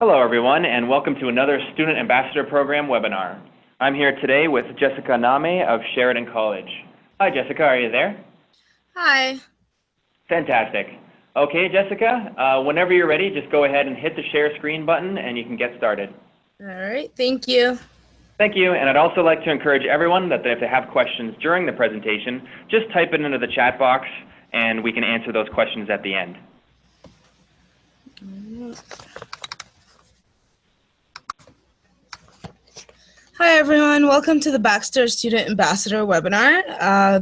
Hello, everyone, and welcome to another Student Ambassador Program webinar. I'm here today with Jessica Nehme of Sheridan College. Hi, Jessica. Are you there? Hi. Fantastic. Okay, Jessica, whenever you're ready, just go ahead and hit the share screen button and you can get started. All right. Thank you. Thank you, and I'd also like to encourage everyone that if they have questions during the presentation, just type it into the chat box and we can answer those questions at the end. Hi, everyone. Welcome to the Baxter Student Ambassador webinar.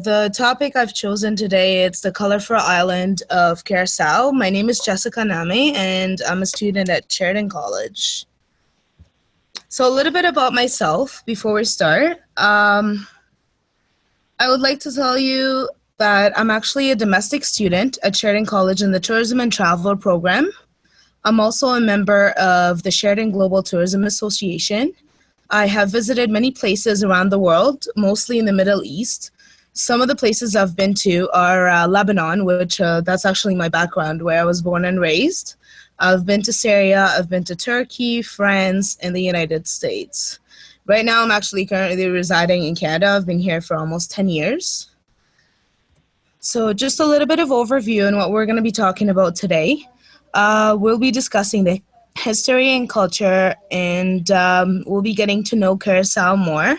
The topic I've chosen today is the colorful island of Curacao. My name is Jessica Nehme, and I'm a student at Sheridan College. So a little bit about myself before we start. I would like to tell you that I'm actually a domestic student at Sheridan College in the Tourism and Travel program. I'm also a member of the Sheridan Global Tourism Association. I have visited many places around the world, mostly in the Middle East. Some of the places I've been to are Lebanon, which that's actually my background, where I was born and raised. I've been to Syria, I've been to Turkey, France, and the United States. Right now, I'm actually currently residing in Canada. I've been here for almost 10 years. So just a little bit of overview on what we're going to be talking about today. We'll be discussing the history and culture, and we'll be getting to know Curacao more.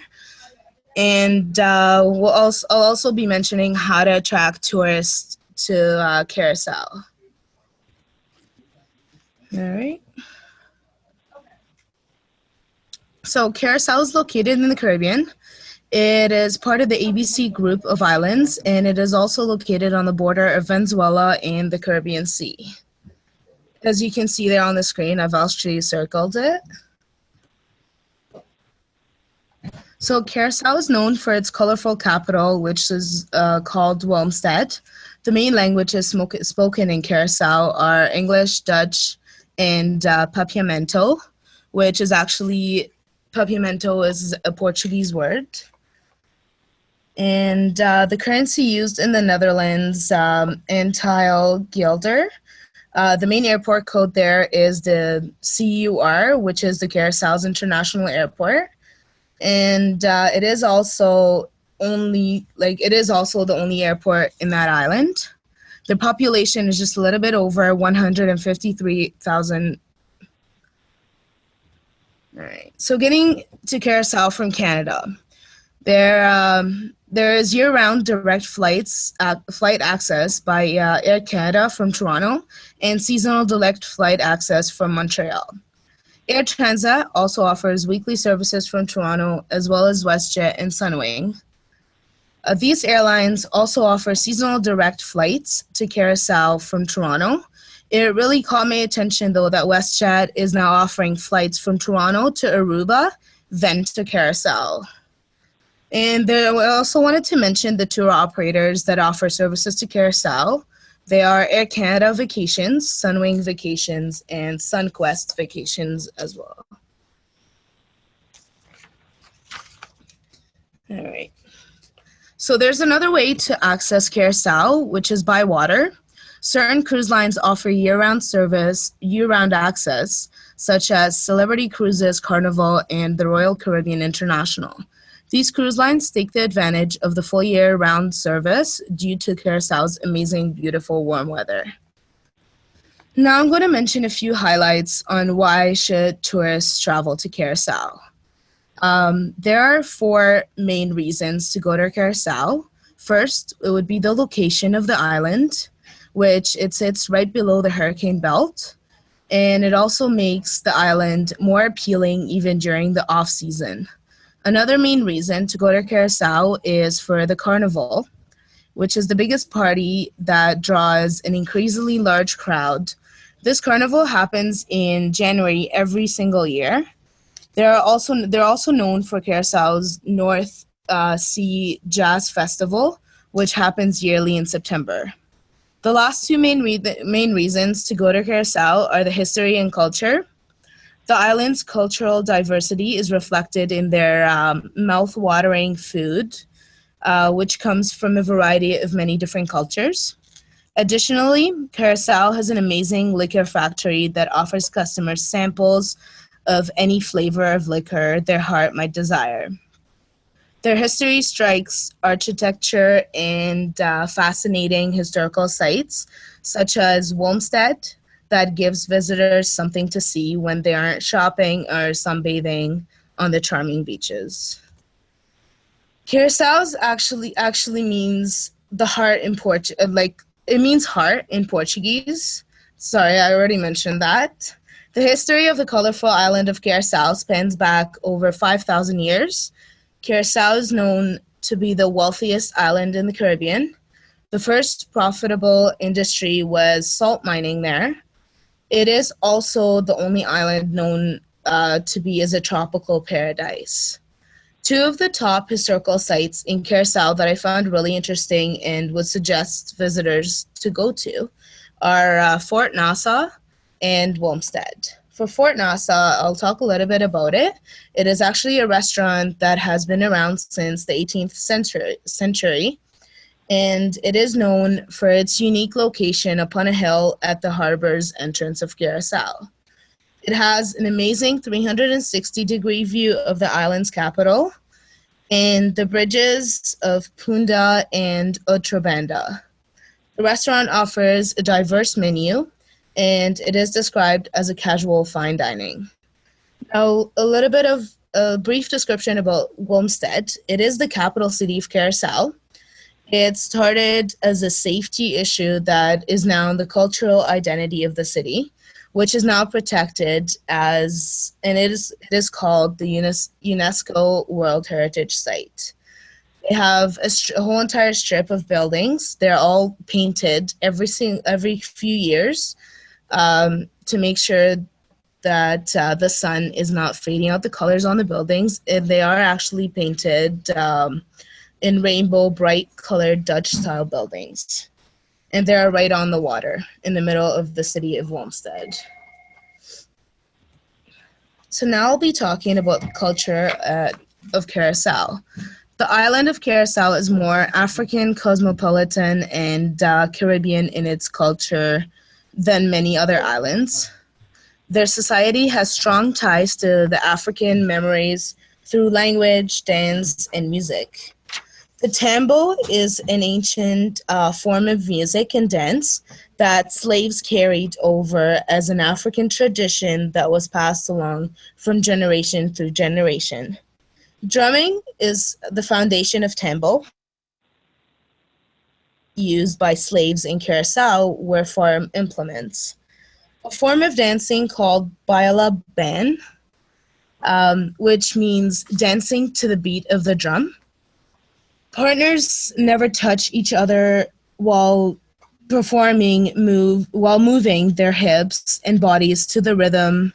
And I'll also be mentioning how to attract tourists to Curacao. All right. So Curacao is located in the Caribbean. It is part of the ABC group of islands, and it is also located on the border of Venezuela and the Caribbean Sea. As you can see there on the screen, I've actually circled it. So Curacao is known for its colorful capital, which is called Willemstad. The main languages spoken in Curacao are English, Dutch, and Papiamento, which is actually, Papiamento is a Portuguese word. And the currency used in the Netherlands, Antile Guilder. The main airport code there is the CUR, which is the Curaçao's International Airport. And it is also the only airport in that island. The population is just a little bit over 153,000. All right. So getting to Curacao from Canada, there is year-round direct flight access by Air Canada from Toronto and seasonal direct flight access from Montreal. Air Transat also offers weekly services from Toronto, as well as WestJet and Sunwing. These airlines also offer seasonal direct flights to Curacao from Toronto. It really caught my attention, though, that WestJet is now offering flights from Toronto to Aruba, then to Curacao. And I also wanted to mention the tour operators that offer services to Curacao. They are Air Canada Vacations, Sunwing Vacations, and SunQuest Vacations as well. All right. So there's another way to access Curacao, which is by water. Certain cruise lines offer year-round service, year-round access, such as Celebrity Cruises, Carnival, and the Royal Caribbean International. These cruise lines take the advantage of the full year-round service due to Curaçao's amazing, beautiful, warm weather. Now I'm going to mention a few highlights on why should tourists travel to Curacao. There are 4 main reasons to go to Curacao. First, it would be the location of the island, which it sits right below the hurricane belt, and it also makes the island more appealing even during the off-season. Another main reason to go to Curacao is for the Carnival, which is the biggest party that draws an increasingly large crowd. This carnival happens in January every single year. They're also known for Curaçao's North Sea Jazz Festival, which happens yearly in September. The last 2 main reasons to go to Curacao are the history and culture. The island's cultural diversity is reflected in their mouth-watering food, which comes from a variety of many different cultures. Additionally, Curacao has an amazing liquor factory that offers customers samples of any flavor of liquor their heart might desire. Their history strikes architecture and fascinating historical sites, such as Wolmstead, that gives visitors something to see when they aren't shopping or sunbathing on the charming beaches. Curaçao's actually means the heart in like it means heart in Portuguese. Sorry, I already mentioned that. The history of the colorful island of Curaçao spans back over 5,000 years. Curaçao is known to be the wealthiest island in the Caribbean. The first profitable industry was salt mining there. It is also the only island known to be as a tropical paradise. Two of the top historical sites in Curacao that I found really interesting and would suggest visitors to go to are Fort Nassau and Wolmstead. For Fort Nassau, I'll talk a little bit about it. It is actually a restaurant that has been around since the 18th century, and it is known for its unique location upon a hill at the harbor's entrance of Curacao. It has an amazing 360-degree view of the island's capital and the bridges of Punda and Otrobanda. The restaurant offers a diverse menu, and it is described as a casual fine dining. Now, a little bit of a brief description about Wolmstead. It is the capital city of Curacao. It started as a safety issue that is now the cultural identity of the city, which is now protected as, and it is called the UNESCO World Heritage Site. They have a whole entire strip of buildings. They're all painted every few years to make sure that the sun is not fading out the colors on the buildings. And they are actually painted in rainbow, bright-colored Dutch-style buildings. And they're right on the water in the middle of the city of Wolmstead. So now I'll be talking about the culture of Curacao. The island of Curacao is more African, cosmopolitan, and Caribbean in its culture than many other islands. Their society has strong ties to the African memories through language, dance, and music. The tambo is an ancient form of music and dance that slaves carried over as an African tradition that was passed along from generation through generation. Drumming is the foundation of tambo, used by slaves in Curacao were farm implements. A form of dancing called baila ban, which means dancing to the beat of the drum. Partners never touch each other while moving their hips and bodies to the rhythm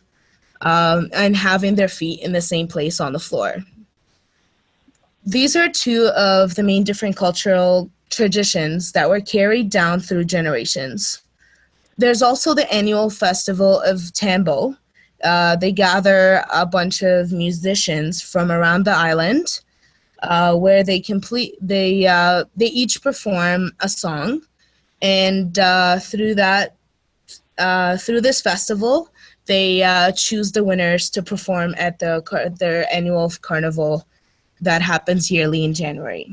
and having their feet in the same place on the floor. These are two of the main different cultural traditions that were carried down through generations. There's also the annual festival of Tambo. They gather a bunch of musicians from around the island where they each perform a song, and through this festival, they choose the winners to perform at their annual carnival that happens yearly in January.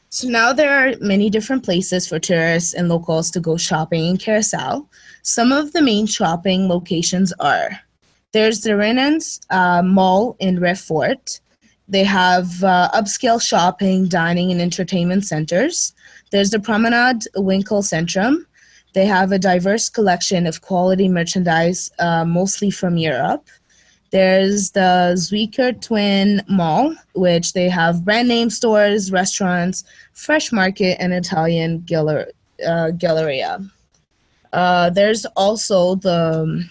So now there are many different places for tourists and locals to go shopping in Curacao. Some of the main shopping locations are, there's the Renans Mall in Ref Fort. They have upscale shopping, dining, and entertainment centers. There's the Promenade Winkle Centrum. They have a diverse collection of quality merchandise, mostly from Europe. There's the Zwicker Twin Mall, which they have brand name stores, restaurants, fresh market, and Italian galleria. There's also the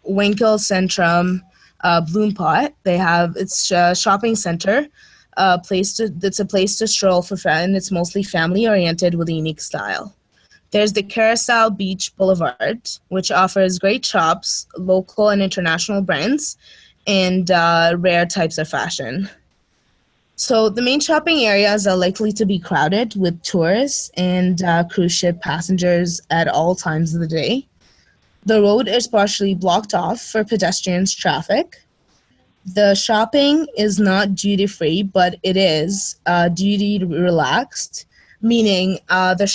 Winkle Centrum Bloom Pot. They have its shopping center, it's a place to stroll for fun. It's mostly family oriented with a unique style. There's the Curacao Beach Boulevard, which offers great shops, local and international brands, and rare types of fashion. So the main shopping areas are likely to be crowded with tourists and cruise ship passengers at all times of the day. The road is partially blocked off for pedestrians traffic. The shopping is not duty free, but it is duty relaxed, meaning the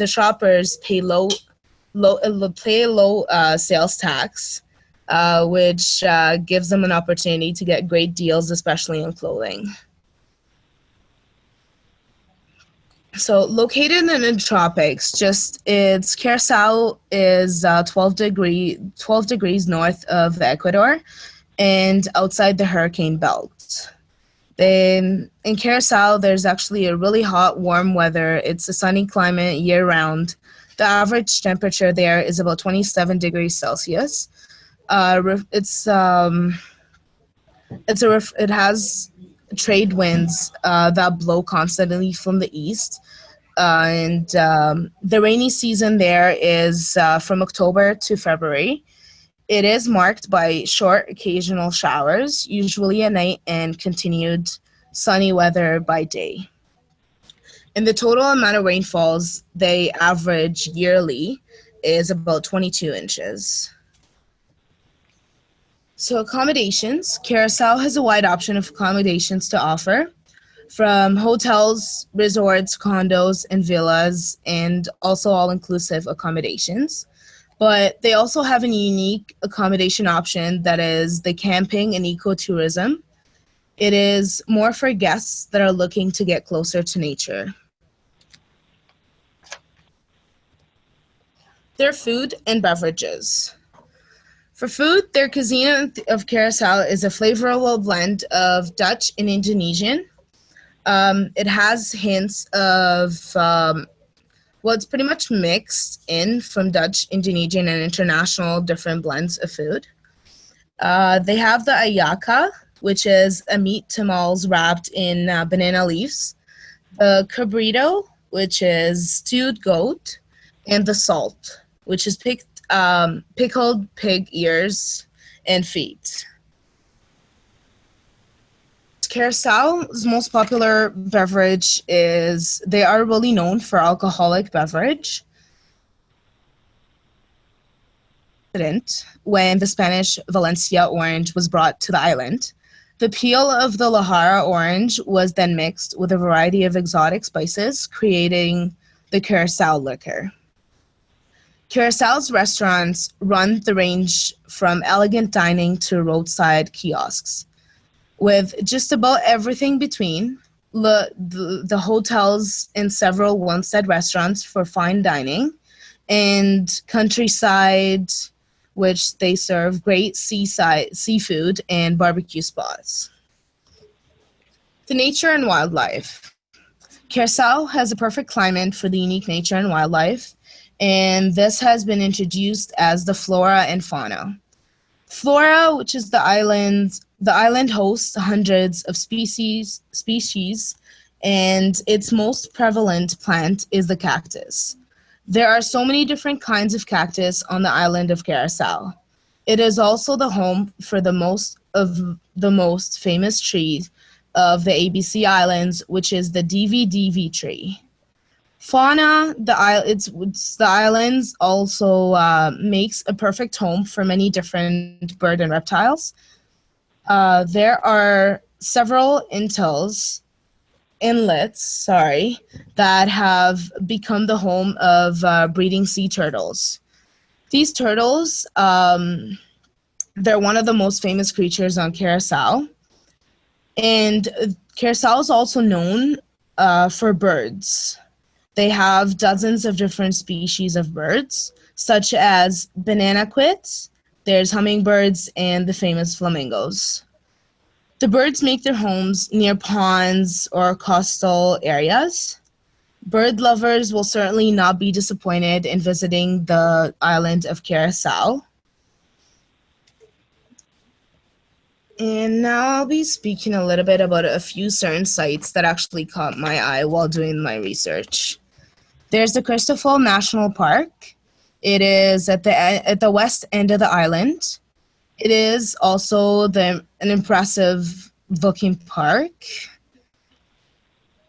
shoppers pay low sales tax, which gives them an opportunity to get great deals, especially in clothing. So located in the tropics, Curacao is 12 degrees north of Ecuador and outside the hurricane belt. Then in Curacao, there's actually a really hot, warm weather. It's a sunny climate year round. The average temperature there is about 27 degrees Celsius. It has trade winds that blow constantly from the east. And the rainy season there is from October to February. It is marked by short occasional showers, usually at night, and continued sunny weather by day. And the total amount of rainfalls they average yearly is about 22 inches. So accommodations, Curacao has a wide option of accommodations to offer, from hotels, resorts, condos, and villas, and also all-inclusive accommodations. But they also have a unique accommodation option that is the camping and ecotourism. It is more for guests that are looking to get closer to nature. Their food and beverages. For food, their cuisine of Curacao is a flavorful blend of Dutch and Indonesian. It has hints of, it's pretty much mixed in from Dutch, Indonesian, and international different blends of food. They have the ayaka, which is a meat tamales wrapped in banana leaves, the cabrito, which is stewed goat, and the salt, which is pickled pig ears and feet. Curaçao's most popular beverage is, they are really known for alcoholic beverage. When the Spanish Valencia orange was brought to the island, the peel of the Lahara orange was then mixed with a variety of exotic spices, creating the Curaçao liquor. Curaçao's restaurants run the range from elegant dining to roadside kiosks, with just about everything between. The hotels and several one-side restaurants for fine dining, and countryside, which they serve great seafood and barbecue spots. The nature and wildlife. Curacao has a perfect climate for the unique nature and wildlife, and this has been introduced as the flora and fauna. Flora, which is the island hosts hundreds of species, and its most prevalent plant is the cactus. There are so many different kinds of cactus on the island of Curacao. It is also the home for the most famous tree of the ABC Islands, which is the DVDV tree. Fauna, the islands also makes a perfect home for many different bird and reptiles. There are several inlets, that have become the home of breeding sea turtles. These turtles, they're one of the most famous creatures on Curacao. And Curacao is also known for birds. They have dozens of different species of birds, such as banana quits, there's hummingbirds, and the famous flamingos. The birds make their homes near ponds or coastal areas. Bird lovers will certainly not be disappointed in visiting the island of Curacao. And now I'll be speaking a little bit about a few certain sites that actually caught my eye while doing my research. There's the Cristobal National Park. It is at the west end of the island. It is also an impressive looking park.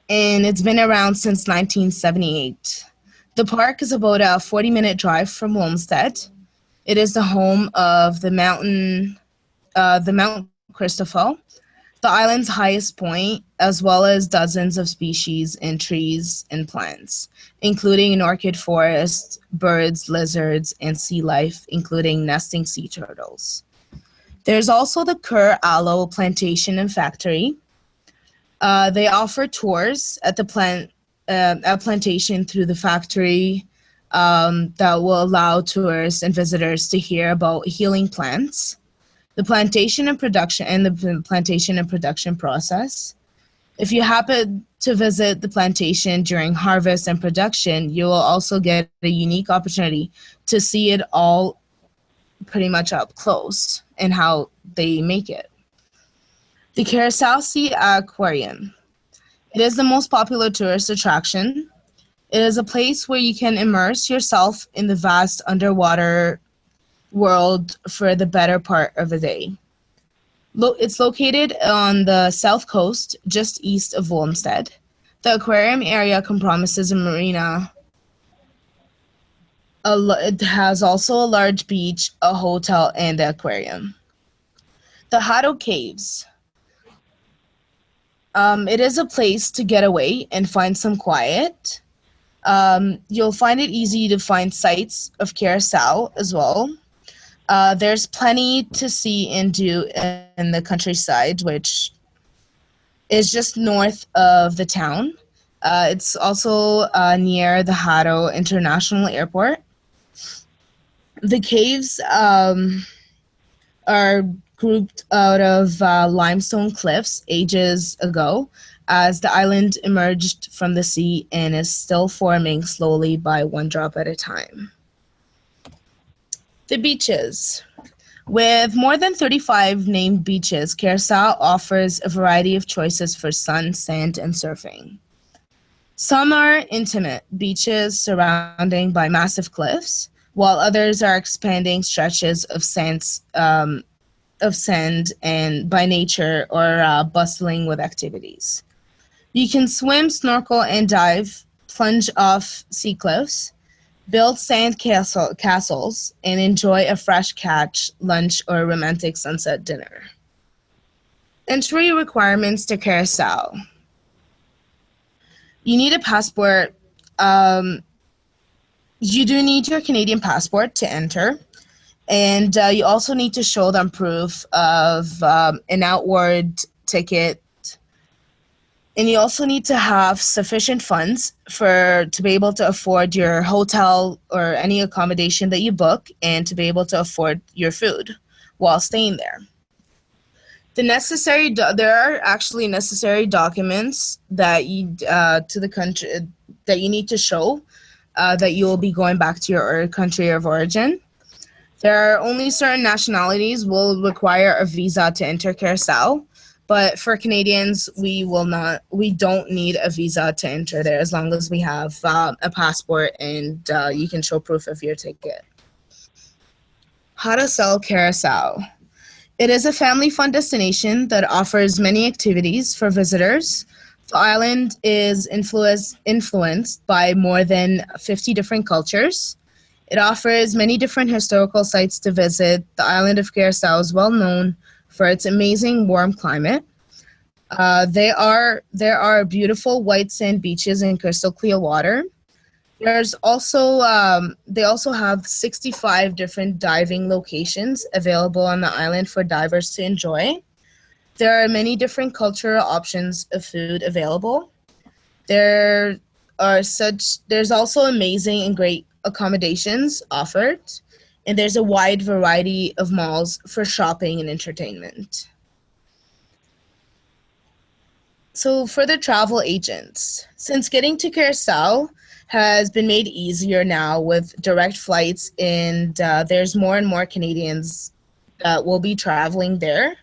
and it's been around since 1978. The park is about a 40-minute drive from Olmsted. It is the home of the Mount Christoffel, the island's highest point, as well as dozens of species in trees and plants, including an orchid forest, birds, lizards, and sea life, including nesting sea turtles. There's also the Curacao Plantation and Factory. They offer tours at the at plantation through the factory that will allow tourists and visitors to hear about healing plants, the plantation and production process. If you happen to visit the plantation during harvest and production, you will also get a unique opportunity to see it all pretty much up close and how they make it. The Curacao Sea Aquarium. It is the most popular tourist attraction. It is a place where you can immerse yourself in the vast underwater world for the better part of the day. It's located on the south coast, just east of Olmsted. The aquarium area comprises a marina. It has also a large beach, a hotel, and the aquarium. The Hato Caves. It is a place to get away and find some quiet. You'll find it easy to find sites of Curacao as well. There's plenty to see and do in the countryside, which is just north of the town. It's also near the Hato International Airport. The caves are grouped out of limestone cliffs ages ago, as the island emerged from the sea and is still forming slowly by one drop at a time. The beaches. With more than 35 named beaches, Curacao offers a variety of choices for sun, sand, and surfing. Some are intimate beaches surrounding by massive cliffs, while others are expanding stretches of sand and by nature or bustling with activities. You can swim, snorkel, and dive, plunge off sea cliffs, build castles, and enjoy a fresh catch, lunch, or a romantic sunset dinner. Entry requirements to Curacao. You need a passport. You do need your Canadian passport to enter. And you also need to show them proof of an outward ticket. And you also need to have sufficient funds to be able to afford your hotel or any accommodation that you book, and to be able to afford your food while staying there. There are actually necessary documents that to the country that you need to show that you will be going back to your country of origin. There are only certain nationalities will require a visa to enter Curacao, but for Canadians, we don't need a visa to enter there as long as we have a passport and you can show proof of your ticket. How to sell Curacao. It is a family-fun destination that offers many activities for visitors. The island is influenced by more than 50 different cultures. It offers many different historical sites to visit. The island of Curacao is well known for its amazing warm climate. There are beautiful white sand beaches and crystal clear water. They also have 65 different diving locations available on the island for divers to enjoy. There are many different cultural options of food available. There's also amazing and great accommodations offered, and there's a wide variety of malls for shopping and entertainment. So for the travel agents, since getting to Curacao has been made easier now with direct flights, and there's more and more Canadians that will be traveling there,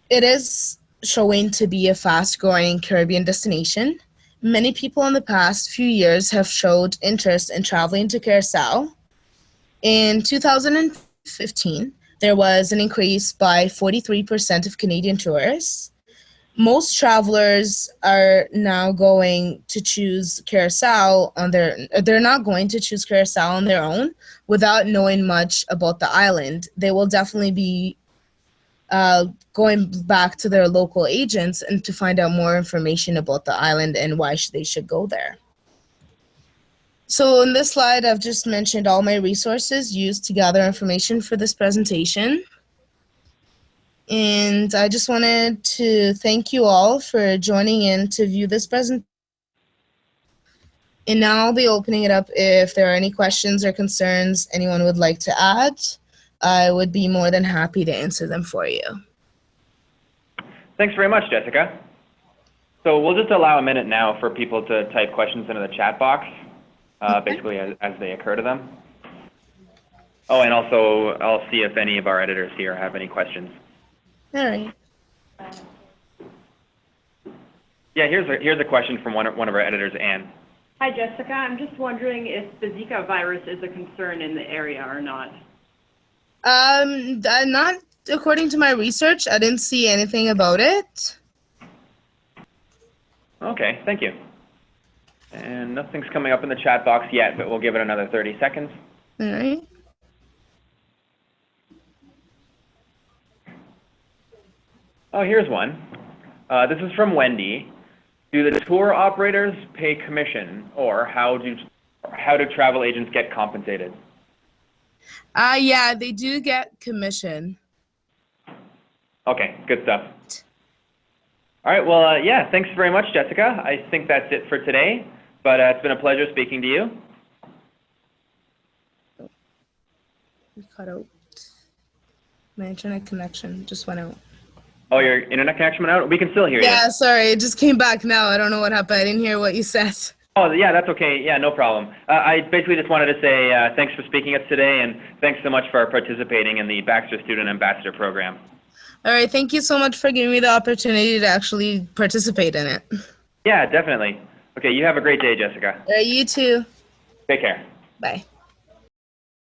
it is showing to be a fast-growing Caribbean destination. Many people in the past few years have showed interest in traveling to Curacao. In 2015, there was an increase by 43% of Canadian tourists. most travelers are now going to choose Curacao they're not going to choose Curacao on their own without knowing much about the island. They will definitely be going back to their local agents and to find out more information about the island and why they should go there. So in this slide, I've just mentioned all my resources used to gather information for this presentation. And I just wanted to thank you all for joining in to view this presentation. And now I'll be opening it up if there are any questions or concerns anyone would like to add. I would be more than happy to answer them for you. Thanks very much, Jessica. So we'll just allow a minute now for people to type questions into the chat box, basically as they occur to them. Oh, and also I'll see if any of our editors here have any questions. All right. Yeah, here's a question from one of our editors, Anne. Hi, Jessica. I'm just wondering if the Zika virus is a concern in the area or not. Not according to my research. I didn't see anything about it. Okay, thank you. And nothing's coming up in the chat box yet, but we'll give it another 30 seconds. All right. Oh, here's one. This is from Wendy. Do the tour operators pay commission, or how do travel agents get compensated? Yeah, they do get commission. Okay, good stuff. All right, well, yeah, thanks very much, Jessica. I think that's it for today, but it's been a pleasure speaking to you. We cut out. My internet connection just went out. Oh, your internet connection went out? We can still hear you. Yeah, sorry, it just came back now. I don't know what happened. I didn't hear what you said. Oh, yeah, that's okay. Yeah, no problem. I basically just wanted to say thanks for speaking to us today, and thanks so much for participating in the Baxter Student Ambassador Program. All right, thank you so much for giving me the opportunity to actually participate in it. Yeah, definitely. Okay, you have a great day, Jessica. You too. Take care. Bye.